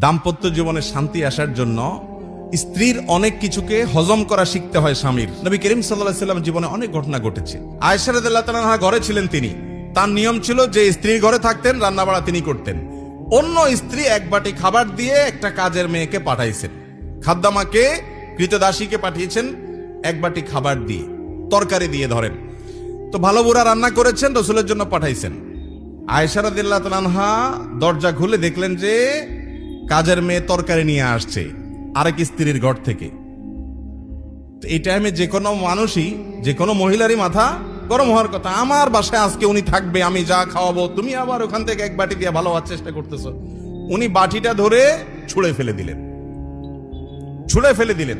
দাম্পত্য জীবনে শান্তি আসার জন্য স্ত্রীর অনেক কিছুকে হজম করা শিখতে হয় স্বামীর। নবী করিম সাল্লাল্লাহু আলাইহি ওয়াসাল্লাম জীবনে অনেক ঘটনা ঘটেছে। আয়েশা রাদিয়াল্লাহু তাআলা আনহা ঘরে ছিলেন, তিনি তার নিয়ম ছিল যে স্ত্রীর ঘরে থাকতেন, রান্না বাড়া তিনি করতেন। অন্য স্ত্রী এক বাটি খাবার দিয়ে একটা কাজের মেয়েকে পাঠাইছেন, খাদ্দামাকে কৃতদাসীকে পাঠিয়েছেন এক বাটি খাবার দিয়ে, তরকারি দিয়ে ধরেন। তো ভালো বুড়া রান্না করেছেন, রাসূলের জন্য পাঠাইছেন। আয়েশা রাদিয়াল্লাহু তাআলা আনহা দরজা খুলে দেখলেন যে কাজের মেয়ে তরকারি নিয়ে আসছে আরেক স্ত্রীর ঘর থেকে। এই টাইমে যে কোনো মানুষই, যে কোনো মহিলারই মাথা গরম হওয়ার কথা। আমার বাসায় আজকে উনি থাকবে, আমি যা খাওয়াবো, তুমি আবার ওখান থেকে এক বাটি দিয়ে ভালো হওয়ার চেষ্টা করতেছো। উনি বাটিটা ধরে ছুঁড়ে ফেলে দিলেন।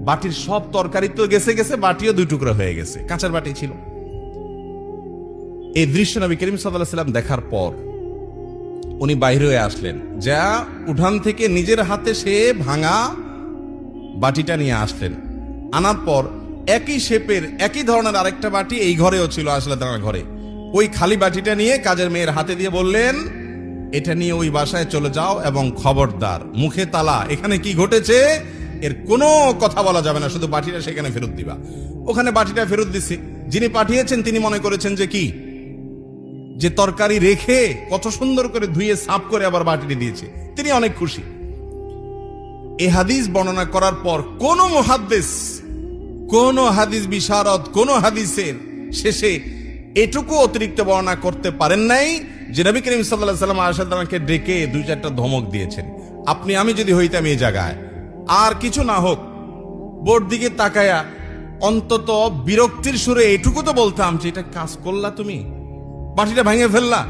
বাটির সব তরকারি তো গেছে, বাটিও দুই টুকরা হয়ে গেছে, কাঁচার বাটি ছিল। এই দৃশ্য নবী করিম সাল্লাল্লাহু আলাইহি ওয়াসাল্লাম দেখার পর উনি বাইরে হয়ে আসলেন, যা উঠান থেকে নিজের হাতে সে ভাঙা বাটিটা নিয়ে আসলেন। আনার পর একই শেপের একই ধরনের আরেকটা বাটি এই ঘরেও ছিল, আসলে তার ঘরে। ওই খালি বাটিটা নিয়ে কাজের মেয়ের হাতে দিয়ে বললেন, এটা নিয়ে ওই বাসায় চলে যাও এবং খবরদার মুখে তালা, এখানে কি ঘটেছে এর কোনো কথা বলা যাবে না, শুধু বাটিটা সেখানে ফেরত দিবা। ওখানে বাটিটা ফেরত দিছে। যিনি পাঠিয়েছেন তিনি মনে করেছেন যে কি, যে তরকারি রেখে কত সুন্দর করে ধুয়ে সাফ করে আবার বাটিটি দিয়েছে, তিনি অনেক খুশি। এই হাদিস বর্ণনা করার পর কোন মুহাদ্দিস, কোন হাদিস বিশারদ, কোন হাদিসের শেষে এটুকু অতিরিক্ত বর্ণনা করতে পারেন নাই যে নবী করিম সাল্লাল্লাহু আলাইহি ওয়াসাল্লাম আয়েশা রাদিয়াল্লাহু আনহাকে ডেকে দুই চারটা ধমক দিয়েছেন। আপনি আমি যদি হইতাম এই জায়গায়, আর কিছু না হোক বোর্ড দিকে তাকায়া অন্তত বিরক্তির সুরে এটুকু তো বলতাম যে এটা কাজ করলা, তুমি বাটিটা ভেঙে ফেললা,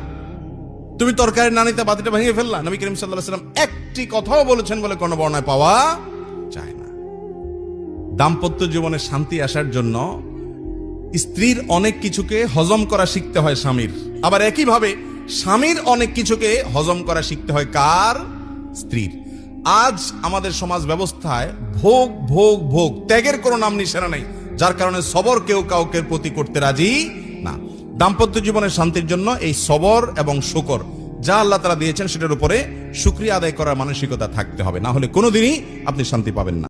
তুমি তরকারি না নিতে বাটিটা ভেঙে ফেললা। নবী করিম সাল্লাল্লাহু আলাইহি ওয়াসাল্লাম একটি কথাও বলেছেন বলে কোনো বর্ণনায় পাওয়া যায় না। দাম্পত্য জীবনে শান্তি আসার জন্য স্ত্রীর অনেক কিছুকে হজম করা শিখতে হয় স্বামীর, আবার একইভাবে স্বামীর অনেক কিছুকে হজম করা শিখতে হয় কার? স্ত্রীর। আজ আমাদের সমাজ ব্যবস্থায় ভোগ ভোগ ভোগ, ত্যাগের কোনো নাম নিশানা নেই, যার কারণে সবর কেউ কাউকে প্রতি করতে রাজি না। দাম্পত্য জীবনের শান্তির জন্য এই সবর এবং শুকর যা আল্লাহ তাআলা দিয়েছেন সেটার উপরে শুকরিয়া আদায় করার মানসিকতা থাকতে হবে, না হলে কোনোদিনই আপনি শান্তি পাবেন না।